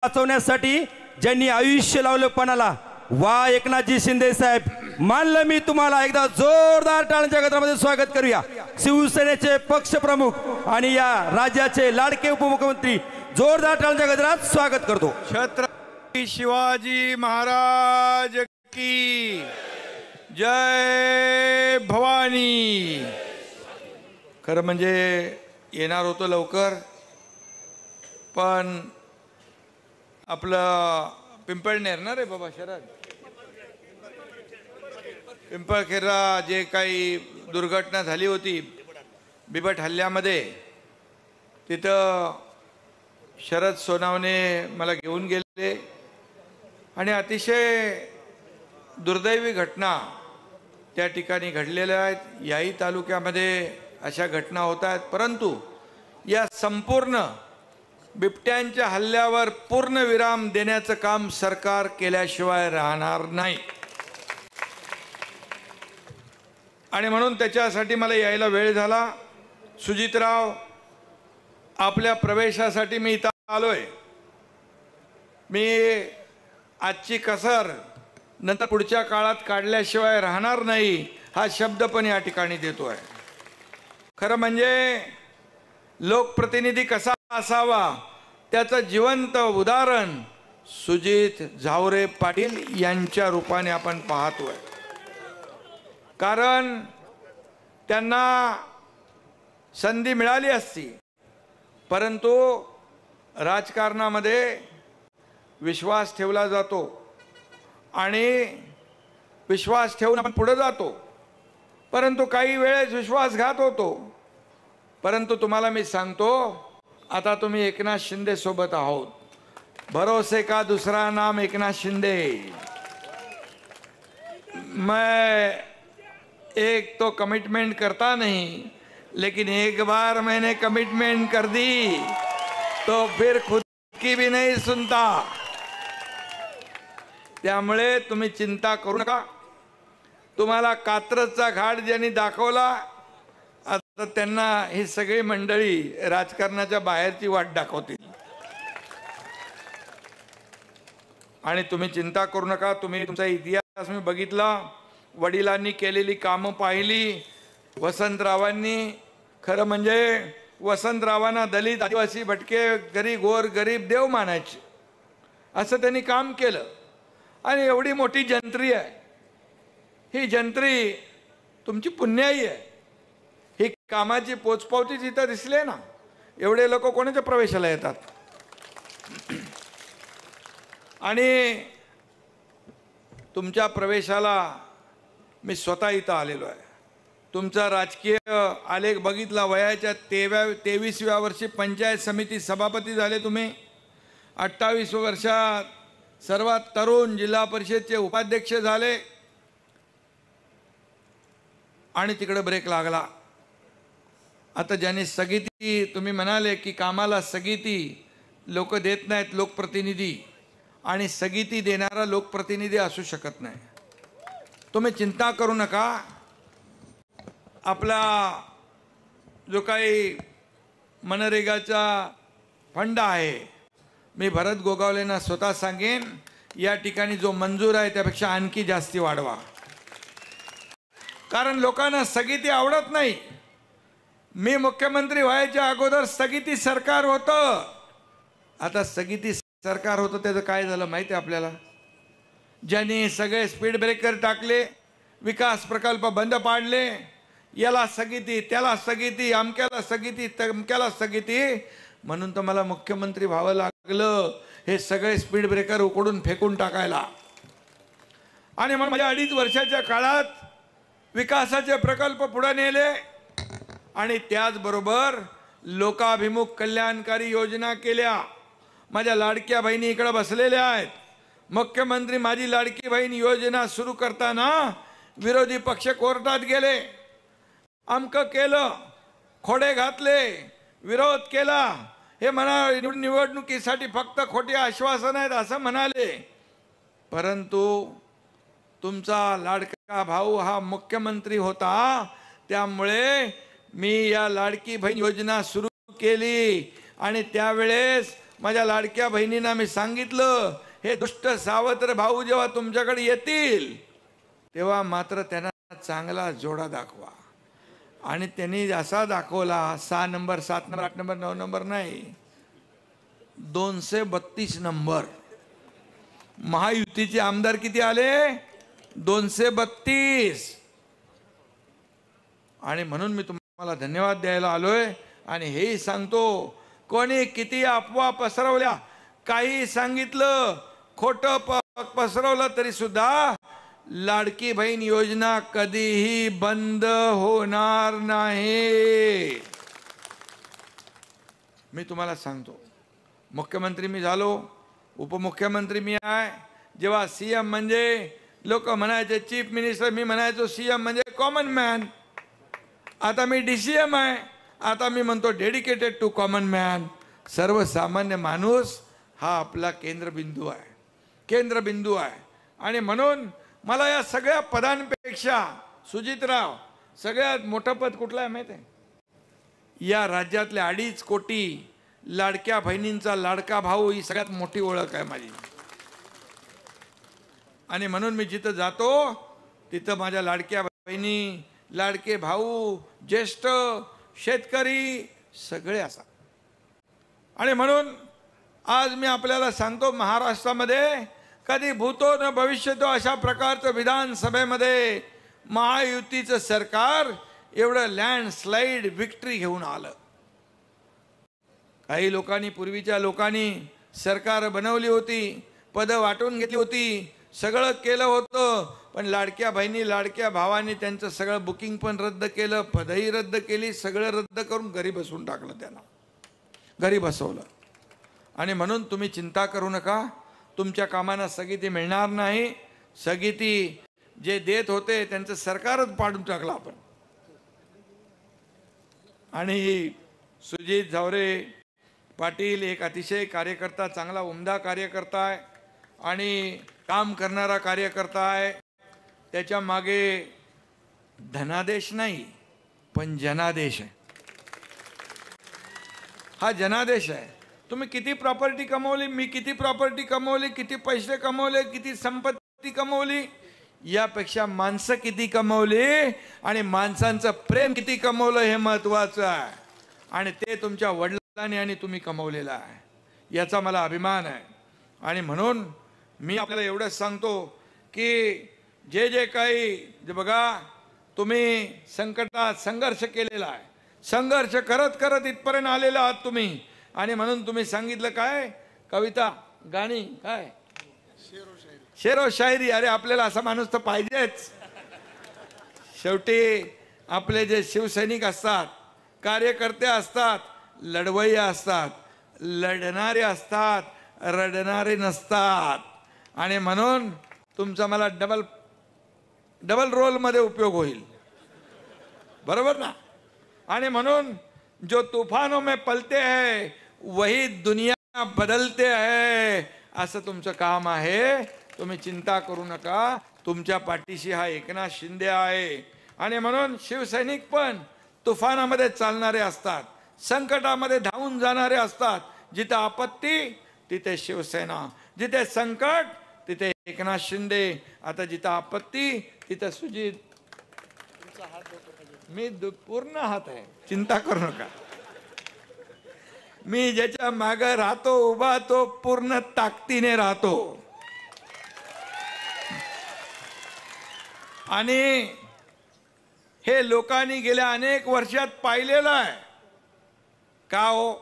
वाचवण्यासाठी ज्यांनी आयुष्य लावलं पणाला, वा एकनाथजी शिंदे साहेब, मानलं मी तुम्हाला. एकदा जोरदार टाळ्यांच्या गजरामध्ये स्वागत करूया. शिवसेनेचे पक्षप्रमुख आणि या राज्याचे लाडके उपमुख्यमंत्री, जोरदार टाळ्यांच्या गजरात स्वागत करतो. छत्रपती शिवाजी महाराज की जय भवानी. खरं म्हणजे येणार होतं लवकर, पण आपलं पिंपळनेर ना रे बाबा शरद, पिंपळखेरा जे काही दुर्घटना झाली होती बिबट हल्ल्यामध्ये, तिथं शरद सोनावणे मला घेऊन गेले आणि अतिशय दुर्दैवी घटना त्या ठिकाणी घडलेल्या आहेत. याही तालुक्यामध्ये अशा घटना होत आहेत, परंतु या संपूर्ण बिबट्यांच्या हल्ल्यावर पूर्ण विराम देण्याचं काम सरकार केल्याशिवाय राहणार नाही. आणि म्हणून त्याच्यासाठी मला यायला वेळ झाला. सुजितराव, आपल्या प्रवेशासाठी मी इथं आलोय. मी आजची कसर नंतर पुढच्या काळात काढल्याशिवाय राहणार नाही, हा शब्द पण या ठिकाणी देतोय. खरं म्हणजे लोकप्रतिनिधी कसा असावा त्याचं जिवंत उदाहरण सुजित झावरे पाटील यांच्या रूपाने आपण पाहतोय. कारण त्यांना संधी मिळाली असती, परंतु राजकारणामध्ये विश्वास ठेवला जातो आणि विश्वास ठेवून आपण पुढे जातो, परंतु काही वेळेस विश्वासघात होतो. परंतु तुम्हाला मी सांगतो, आता तुम्ही एकनाथ शिंदे सोबत आहोत. भरोसे का दूसरा नाम एकनाथ शिंदे. मैं एक तो कमिटमेंट करता नहीं, लेकिन एक बार मैंने कमिटमेंट कर दी तो फिर खुद की भी नहीं सुनता. त्यामुळे तुम्ही चिंता करू नका. तुम्हाला कात्रजचा घाट ज्यांनी दाखवला, आता त्यांना ही सगळी मंडळी राजकारणाच्या बाहेरची वाट दाखवतील. आणि तुम्ही चिंता करू नका. तुम्ही तुमचा इतिहास मी बघितला, वडिलांनी केलेली कामं पाहिली. वसंतरावांनी, खरं म्हणजे वसंतरावांना दलित, आदिवासी, भटके, गरीब, गोर गरीब देव मानायचे, असं त्यांनी काम केलं. आणि एवढी मोठी जंत्री आहे ही. जंत्री तुमची पुण्याई आहे. ही कामाची पोचपावती तिथं दिसले ना. एवढे लोक कोणाच्या प्रवेशाला येतात. आणि तुमच्या प्रवेशाला मी स्वतः इथं आलेलो आहे. तुमचा राजकीय आलेख बघितला. वयाच्या 23व्या वर्षी पंचायत समिती सभापती झाले तुम्ही. 28 वर्षात सर्वात तरुण जिल्हा परिषदचे उपाध्यक्ष झाले. आणि तिकडे ब्रेक लागला. आता ज्यांनी स्थगिती, तुम्ही म्हणाले की कामाला स्थगिती लोक देत नाहीत लोकप्रतिनिधी, आणि स्थगिती देणारा लोकप्रतिनिधी असू शकत नाही. तुम्ही चिंता करू नका. आपला जो काही मनरेगाचा फंड आहे, मी भरत गोगावलेंना स्वतः सांगेन, या ठिकाणी जो मंजूर आहे त्यापेक्षा आणखी जास्ती वाढवा. कारण लोकांना स्थगिती आवडत नाही. मी मुख्यमंत्री व्हायच्या अगोदर स्थगिती सरकार होतं. आता स्थगिती सरकार होतं, त्याचं काय झालं माहिती आहे आपल्याला? ज्यांनी सगळे स्पीड ब्रेकर टाकले, विकास प्रकल्प बंद पाडले, याला स्थगिती, त्याला स्थगिती, अमक्याला स्थगिती, तमक्याला स्थगिती, म्हणून तर मला मुख्यमंत्री व्हावं लागलं हे सगळे स्पीड ब्रेकर उकडून फेकून टाकायला. आणि मग माझ्या 2.5 वर्षाच्या काळात विकासाचे प्रकल्प पुढे नेले आणि त्याचबरोबर लोकाभिमुख कल्याणकारी योजना केल्या. माझ्या लाडक्या बहिणी इकडे बसलेल्या आहेत. मुख्यमंत्री माझी लाडकी बहीण योजना सुरू करताना विरोधी पक्ष कोर्टात गेले. अमकं केलं, खोडे घातले, विरोध केला. हे म्हणा निवडणुकीसाठी फक्त खोटी आश्वासन आहेत असं म्हणाले. परंतु तुमचा लाडका भाऊ हा मुख्यमंत्री होता, त्यामुळे मी या लाडकी बहीण योजना सुरू केली. आणि त्यावेळेस माझ्या लाडक्या बहिणींना मी सांगितलं, हे दुष्ट सावत्र भाऊ जेव्हा तुमच्याकडे येतील तेव्हा मात्र त्यांना चांगला जोडा दाखवा. आणि त्यांनी असा दाखवला, 6 नंबर 7 नंबर 8 नंबर 9 नंबर नाही, 232 नंबर. महायुतीचे आमदार किती आले? 232. आणि म्हणून मी तुम्हाला धन्यवाद द्यायला आलोय. आणि हेही सांगतो, कोणी किती अफवा पसरवल्या, काही सांगितलं, खोटं पसरवलं तरी सुद्धा लाडकी बहीण योजना कधीही बंद होणार नाही. मी तुम्हाला सांगतो, मुख्यमंत्री मी झालो, उपमुख्यमंत्री मी आहे. जेव्हा सीएम म्हणजे लोक म्हणायचे चीफ मिनिस्टर, मी म्हणायचो सीएम म्हणजे कॉमन मॅन. आता मी डीसीएम आहे. आता मी म्हणतो डेडिकेटेड टू कॉमन मॅन. सर्वसामान्य माणूस हा आपला केंद्रबिंदू आहे, केंद्रबिंदू आहे. आणि म्हणून मला या सगळ्या पदांपेक्षा सुजितराव सगळ्यात मोठं पद कुठलं आहे माहिती आहे? या राज्यातल्या 2.5 कोटी लाडक्या बहिणींचा लाडका भाऊ ही सगळ्यात मोठी ओळख आहे माझी. आणि म्हणून मी जिथं जातो तिथं माझ्या लाडक्या बहिणी, लाडके भाऊ, ज्येष्ठ शेतकरी सगळे असतात. आणि म्हणून आज मी आपल्याला सांगतो, महाराष्ट्रामध्ये कधी भूतो न भविष्यतो अशा प्रकारचं विधानसभेमध्ये महायुतीचं सरकार एवढं लँडस्लाइड विक्ट्री घेऊन आलं. काही लोकांनी, पूर्वीच्या लोकांनी सरकार बनवली होती, पदं वाटून घेतली होती, सगळं केलं होतं, पण लाडक्या बहिणी, लाडक्या भावांनी त्यांचं सगळं बुकिंग पण रद्द केलं, पदही रद्द केली, सगळं रद्द करून घरी बसवून टाकलं, त्यांना घरी बसवलं. आणि म्हणून तुम्ही चिंता करू नका, तुमच्या कामांना स्थगिती मिळणार नाही. स्थगिती जे देत होते त्यांचं सरकारच पाडून टाकलं आपण. आणि सुजित झावरे पाटील एक अतिशय कार्यकर्ता, चांगला उमदा कार्यकर्ता आहे आणि काम करणारा कार्यकर्ता आहे. त्याच्या मागे धनादेश नाही पण जनादेश आहे. हा जनादेश आहे. तुम्ही किती प्रॉपर्टी कमवली, मी किती प्रॉपर्टी कमवली, किती पैसे कमवले, किती संपत्ती कमवली, यापेक्षा माणसं किती कमवली आणि माणसांचं प्रेम किती कमवलं हे महत्वाचं आहे. आणि ते तुमच्या वडिलांनी आणि तुम्ही कमवलेलं आहे, याचा मला अभिमान आहे. आणि म्हणून मी आपल्याला एवढंच सांगतो की जे जे काही बघा, तुम्ही संकटात संघर्ष केलेला आहे, संघर्ष करत करत इथपर्यंत आलेला आहात तुम्ही. आणि म्हणून तुम्ही सांगितलं काय, कविता, गाणी, काय शेरो शायरी. अरे आपल्याला असा माणूस तर पाहिजेच. शेवटी आपले जे शिवसैनिक असतात, कार्यकर्ते असतात, लढवय्ये असतात, लढणारे असतात, रडणारे नसतात. आणि म्हणून तुमचा मला डबल रोलमध्ये उपयोग होईल, बरोबर ना. आणि म्हणून जो तूफानों में पलते हैं वही दुनिया बदलते हैं, असं तुमचं काम आहे. तुम्ही चिंता करू नका, तुमच्या पाठीशी हा एकनाथ शिंदे आहे. आणि म्हणून शिवसैनिक पण तुफानामध्ये चालणारे असतात, संकटामध्ये धावून जाणारे असतात. जिथे आपत्ती तिथे शिवसेना, जिथे संकट तिथे एकनाथ शिंदे. आता जिथे आपत्ती तिथे सुजित. मी पूर्ण हात आहे, चिंता करू नका. मी ज्याच्या मागे राहतो उभा तो पूर्ण ताकदीने राहतो. आणि हे लोकांनी गेल्या अनेक वर्षात पाहिलेलं आहे का हो.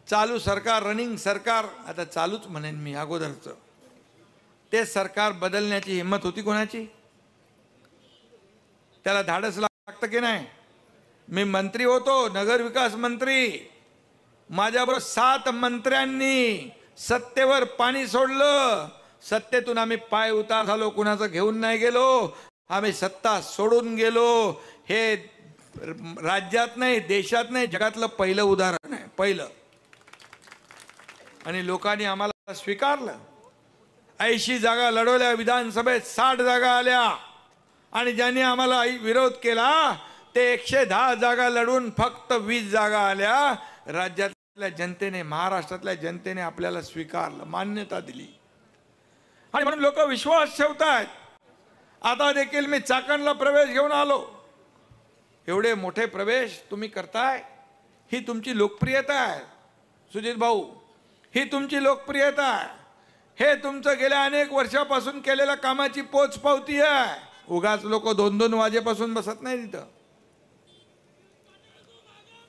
चालू सरकार, रनिंग सरकार, आता चालूच म्हणेन मी, अगोदरचं ते सरकार बदलण्याची हिंमत होती कोणाची? त्याला धाडस लागतं की नाही? मी मंत्री होतो, नगर विकास मंत्री. माझ्याबरोबर 7 मंत्र्यांनी सत्तेवर पाणी सोडलं. सत्तेतून आम्ही पाय उतार झालो, कुणाचं घेऊन नाही गेलो, आम्ही सत्ता सोडून गेलो. हे राज्यात नाही, देशात नाही, जगातलं पहिलं उदाहरण आहे, पहिलं. आणि लोकांनी आम्हाला स्वीकारलं. 80 जागा लढवल्या, विधानसभेत 60 जागा आल्या. आणि ज्यांनी आम्हाला विरोध केला ते 110 जागा लढून फक्त 20 जागा आल्या. राज्यात आपल्या जनतेने, महाराष्ट्रातल्या जनतेने आपल्याला स्वीकारलं, मान्यता दिली आणि म्हणून लोक विश्वास ठेवतायत. आता देखील मी चाकणला प्रवेश घेऊन आलो. एवढे मोठे प्रवेश तुम्ही करताय, ही तुमची लोकप्रियता आहे सुजित भाऊ, ही तुमची लोकप्रियता आहे. हे तुमचं गेल्या अनेक वर्षापासून केलेल्या कामाची पोचपावती आहे. उगाच लोक 2-2 वाजेपासून बसत नाही तिथं.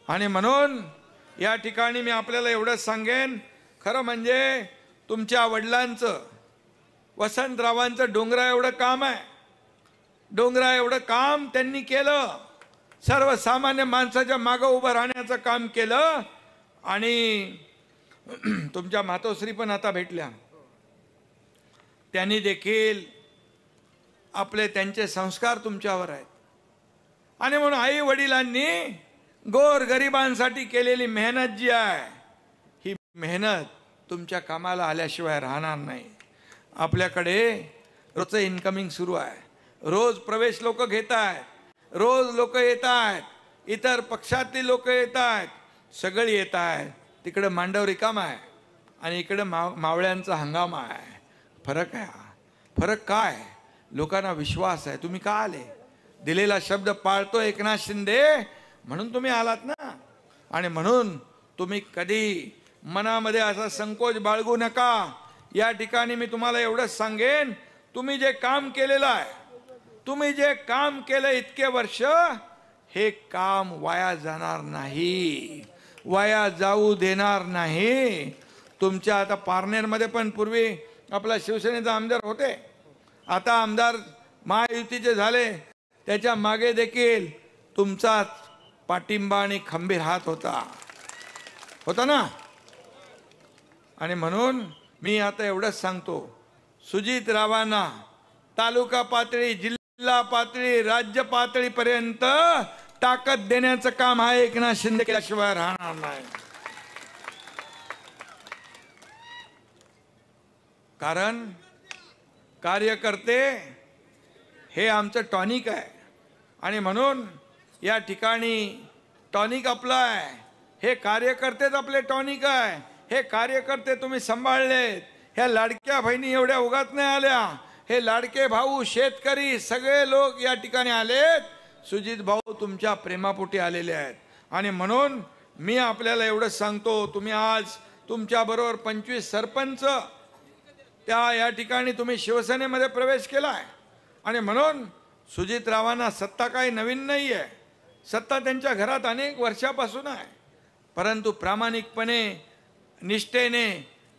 आणि म्हणून या ठिकाणी मी आपल्याला एवढंच सांगेन, खरं म्हणजे तुमच्या वडिलांचं, वसंतरावांचं डोंगरा एवढं काम आहे. डोंगरा एवढं काम त्यांनी केलं. सर्वसामान्य माणसाच्या मागं उभं राहण्याचं काम केलं. आणि तुमच्या मातोश्री पण आता भेटल्या, त्यांनी देखील त्यांचे संस्कार तुमच्यावर आहेत. आणि म्हणून आई वडिलांनी गोर गरिबांसाठी केलेली मेहनत जी आहे, ही मेहनत तुमच्या कामाला आल्याशिवाय राहणार नाही. आपल्याकडे रोजचं इन्कमिंग सुरू आहे. रोज प्रवेश लोक घेत आहेत, रोज लोक येत आहेत, इतर पक्षातली लोक येत आहेत, सगळी येत आहेत. तिकडे मांडव रिकामा आहे आणि इकडे मावळ्यांचा हंगामा आहे. फरक आहे. फरक काय? लोकांना विश्वास आहे. तुम्ही का आले? दिलेला शब्द पाळतो एकनाथ शिंदे, म्हणून तुम्ही आलात ना. आणि म्हणून तुम्ही कधी मनामध्ये असा संकोच बाळगू नका. या ठिकाणी मी तुम्हाला एवढंच सांगेन, तुम्ही जे काम केलेलं आहे, तुम्ही जे काम केलं इतके वर्ष, हे काम वाया जाणार नाही, वाया जाऊ देणार नाही. तुमच्या आता पारनेरमध्ये पण पूर्वी आपला शिवसेनेचा आमदार होते, आता आमदार महायुतीचे झाले, त्याच्या मागे देखील तुमचाच पाठिंबा आणि खंबीर हात होता ना. आणि म्हणून मी आता एवढंच सांगतो, सुजित रावांना तालुका पातळी, जिल्हा पातळी, राज्य पातळीपर्यंत ताकद देण्याचं काम हा एकनाथ शिंदे केल्याशिवाय राहणार नाही. कारण कार्यकर्ते हे आमचं टॉनिक आहे. आणि म्हणून या ठिकाणी टॉनिक आपलं आहे, हे कार्यकर्तेच आपले टॉनिक आहे. हे कार्यकर्ते तुम्ही सांभाळलेत. ह्या लाडक्या बहिणी एवढ्या उगाच नाही आल्या. हे लाडके भाऊ, शेतकरी, सगळे लोक या ठिकाणी आलेत. सुजित भाऊ तुमच्या प्रेमापोटी आलेले आहेत. आणि म्हणून मी आपल्याला एवढंच सांगतो, तुम्ही आज तुमच्याबरोबर 25 सरपंच या ठिकाणी तुम्ही शिवसेनेमध्ये प्रवेश केलाय. आणि म्हणून सुजित रावांना सत्ता काही नवीन नाही आहे. सत्ता त्यांच्या घरात अनेक वर्षापासून आहे. परंतु प्रामाणिकपणे, निष्ठेने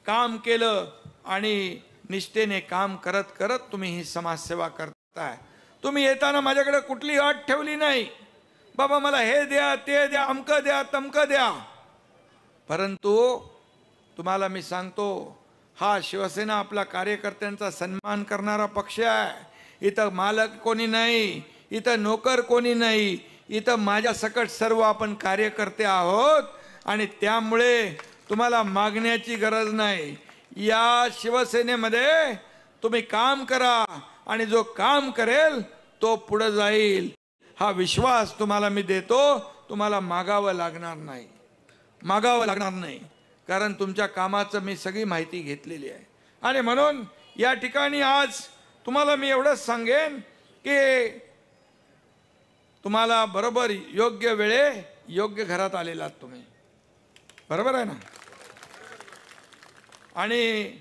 काम केलं आणि निष्ठेने काम करत करत तुम्ही ही समाजसेवा करताय. तुम्ही येताना माझ्याकडे कुठली अट ठेवली नाही, बाबा मला हे द्या, ते द्या, अमकं द्या, तमकं द्या. परंतु तुम्हाला मी सांगतो, हा शिवसेना आपला कार्यकर्त्यांचा सन्मान करणारा पक्ष आहे. इथं मालक कोणी नाही, इथं नोकर कोणी नाही, इथं माझ्या सकट सर्व आपण कार्यकर्ते आहोत. आणि त्यामुळे तुम्हाला मागण्याची गरज नाही. या शिवसेनेमध्ये तुम्ही काम करा आणि जो काम करेल तो पुढे जाईल, हा विश्वास तुम्हाला मी देतो. तुम्हाला मागावं लागणार नाही, मागावं लागणार नाही, कारण तुमच्या कामाचं मी सगळी माहिती घेतलेली आहे. आणि म्हणून या ठिकाणी आज तुम्हाला मी एवढंच सांगेन की तुम्हाला बरोबर योग्य वेळे योग्य घरात आलेलात तुम्ही, बरोबर आहे ना. आणि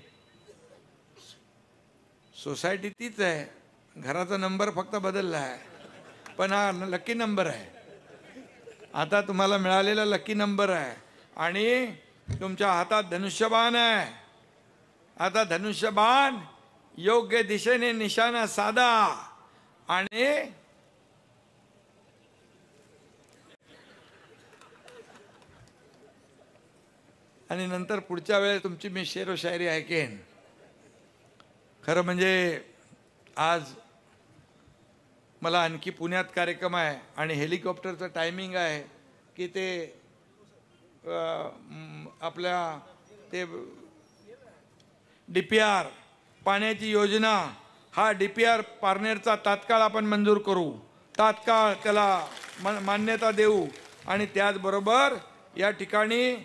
सोसायटी तीच आहे, घराचा नंबर फक्त बदलला आहे, पण हा लकी नंबर आहे. आता तुम्हाला मिळालेला लकी नंबर आहे. आणि तुमच्या हातात धनुष्यबाण आहे. आता धनुष्यबाण योग्य दिशेने निशाणा साधा आणि नंतर पुढच्या वेळेस तुमची मी शेरो शायरी ऐकेन. खरं म्हणजे आज मला आणखी पुण्यात कार्यक्रम आहे आणि हेलिकॉप्टरचं टायमिंग आहे की ते आपल्या ते DPR पाण्याची योजना, हा DPR पारनेरचा तात्काळ आपण मंजूर करू, तात्काळ त्याला मान्यता देऊ. आणि त्याचबरोबर या ठिकाणी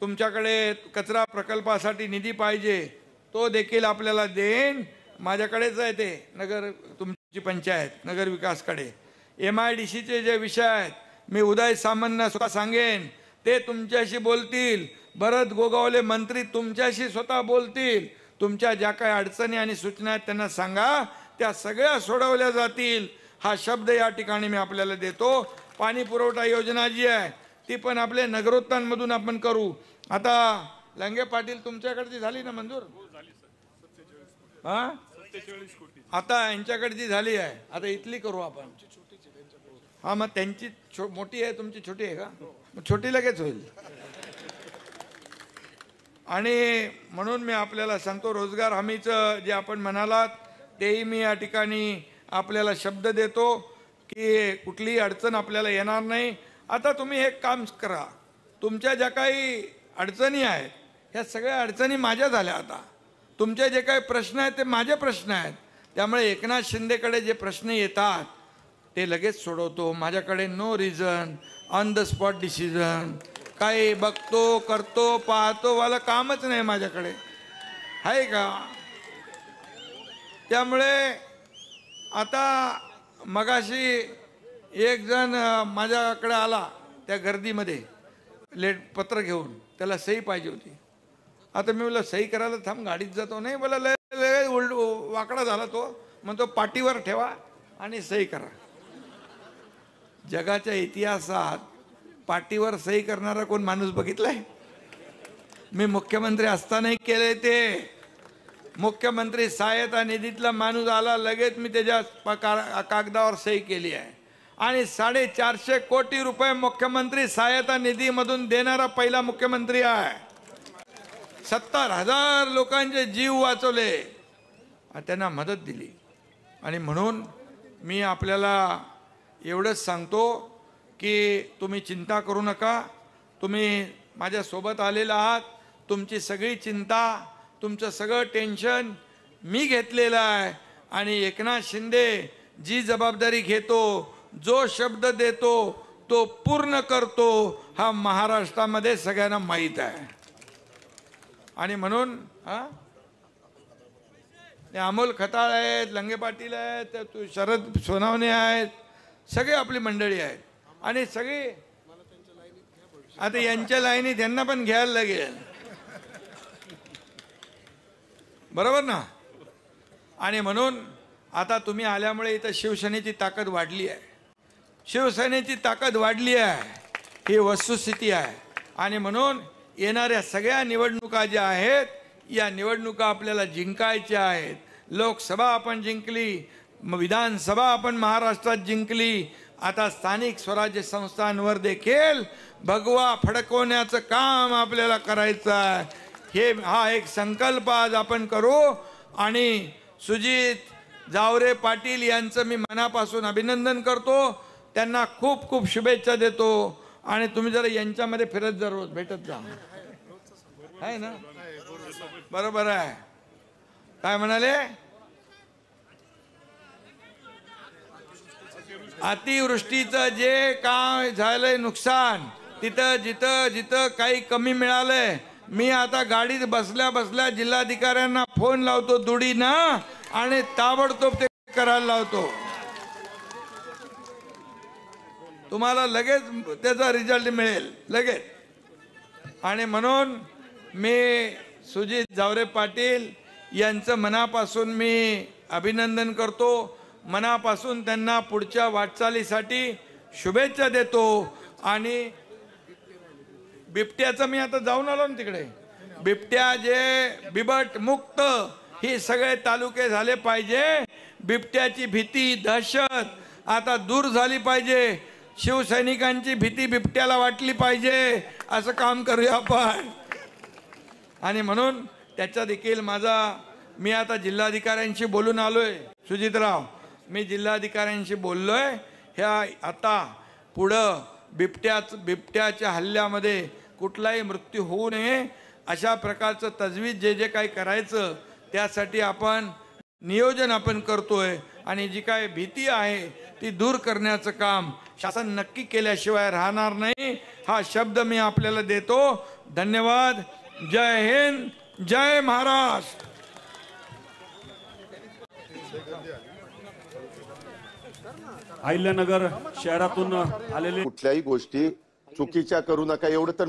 तुमच्याकडे कचरा प्रकल्पासाठी निधी पाहिजे तो देखील आपल्याला देईन. माझ्याकडेच आहे ते नगर तुमची पंचायत नगर विकासकडे. MIDCचे जे विषय आहेत मी उदय सामंतना स्वतः सांगेन, ते तुमच्याशी बोलतील. भरत गोगावले मंत्री तुमच्याशी स्वतः बोलतील. तुमच्या ज्या काही अडचणी आणि सूचना आहेत त्यांना सांगा, त्या सगळ्या सोडवल्या जातील. हा शब्द या ठिकाणी मी आपल्याला देतो. पाणी पुरवठा योजना जी आहे ती पण आपल्या नगरोत्थानमधून आपण करू. आता लंगे पाटील तुमच्याकडची झाली ना मंजूर? हा, आता यांच्याकडची झाली आहे. आता इथली करू आपण. हा, मग त्यांची मोठी आहे, तुमची छोटी आहे का? मग छोटी लगेच होईल. आणि म्हणून मी आपल्याला सांगतो, रोजगार हमीचं जे आपण म्हणालात तेही मी या ठिकाणी आपल्याला शब्द देतो की कुठलीही अडचण आपल्याला येणार नाही. आता तुम्ही एक काम करा, तुमच्या ज्या काही अडचणी आहेत ह्या सगळ्या अडचणी माझ्या झाल्या. आता तुमचे जे काही प्रश्न आहेत ते माझे प्रश्न आहेत. त्यामुळे एकनाथ शिंदेकडे जे प्रश्न येतात ते लगेच सोडवतो. माझ्याकडे no reason, on the spot decision, काही बघतो करतो पाहतो वाला कामच नाही माझ्याकडे, आहे का? त्यामुळे आता मगाशी एक जण माझ्याकडे आला त्या गर्दीमध्ये लेट पत्र घेऊन, त्याला सही पाहिजे होती. आता मी बोला सही करायला थांब, गाडीत जातो. नाही बोला, लय वाकडा झाला तो. म्हणतो पाटीवर ठेवा आणि सही करा. जगाच्या इतिहासात पाटीवर सही करणारा कोण माणूस बघितलाय? मी मुख्यमंत्री असतानाही केले ते. मुख्यमंत्री सहायता निधीतला माणूस आला, लगेच मी त्याच्या कागदावर सही केली आहे. आणि 450 कोटी रुपये मुख्यमंत्री सहायता निधीमधून देणारा पहिला मुख्यमंत्री आहे. 70,000 लोकांचे जीव वाचवले, त्यांना मदत दिली. आणि म्हणून मी आपल्याला एवढंच सांगतो की तुम्ही चिंता करू नका. तुम्ही माझ्यासोबत आलेला आहात. तुमची सगळी चिंता, तुमचं सगळं टेन्शन मी घेतलेलं आहे. आणि एकनाथ शिंदे जी जबाबदारी घेतो, जो शब्द देतो तो पूर्ण करतो, हा महाराष्ट्रामध्ये सगळ्यांना माहीत आहे. आणि म्हणून अमोल खताळ आहेत, लंगे पाटील आहेत, शरद सोनावणे आहेत, सगळे आपली मंडळी आहेत. आणि सगळी आता यांच्या लाईनी त्यांना पण घ्यायला लागेल, बरोबर ना? आणि म्हणून आता तुम्ही आल्यामुळे इथं शिवसेनेची ताकद वाढली आहे. शिवसेनेची ताकद वाढली आहे, ही वस्तुस्थिती आहे. आणि म्हणून येणाऱ्या सगळ्या निवडणुका ज्या आहेत, या निवडणुका आपल्याला जिंकायच्या आहेत. लोकसभा आपण जिंकली, विधानसभा आपण महाराष्ट्रात जिंकली. आता स्थानिक स्वराज्य संस्थांवर देखील भगवा फडकवण्याचं काम आपल्याला करायचं आहे. हा एक संकल्प आज आपण करू. आणि सुजित जावरे पाटील यांचं मी मनापासून अभिनंदन करतो. त्यांना खूप खूप शुभेच्छा देतो. आणि तुम्ही जरा यांच्यामध्ये फिरत जा, रोज भेटत जा, आहे ना? बरोबर आहे. काय म्हणाले? अतिवृष्टीचं जे काय झालंय नुकसान, तिथं जिथं जिथं काही कमी मिळालंय, मी आता गाडीत बसल्या बसल्या जिल्हाधिकाऱ्यांना फोन लावतो दुडीनं आणि ताबडतोब ते करायला लावतो. तुम्हाला लगेच त्याचा रिझल्ट मिळेल लगेच. आणि म्हणून मी सुजित जावरे पाटील यांचं मनापासून मी अभिनंदन करतो. मनापासून त्यांना पुढच्या वाटचालीसाठी शुभेच्छा देतो. आणि बिबट्याचं मी आता जाऊन आलो ना तिकडे, बिबट्या जे बिबट मुक्त ही सगळे तालुके झाले पाहिजे. बिबट्याची भीती, दहशत आता दूर झाली पाहिजे. शिवसैनिकांची भीती बिबट्याला वाटली पाहिजे. असं काम करूया आपण. आणि म्हणून त्याचा देखील मी आता जिल्हाधिकाऱ्यांशी बोलून आलोय. सुजितराव, मी जिल्हाधिकाऱ्यांशी बोललोय. ह्या आता पुढं बिबट्याच्या हल्ल्यामध्ये कुठलाही मृत्यू होऊ नये अशा प्रकारचं तजवीज जे काही करायचं त्यासाठी आपण नियोजन आपण करतोय. आणि जी काय भीती आहे ती दूर करण्याचं काम शासन नक्की केल्याशिवाय राहणार नाही. हा शब्द मी आपल्याला देतो. धन्यवाद. जय हिंद, जय महाराष्ट्र. अहिल्यानगर शहरातून आलेले कुठल्याही गोष्टी चुकीच्या करू नका एवढं तर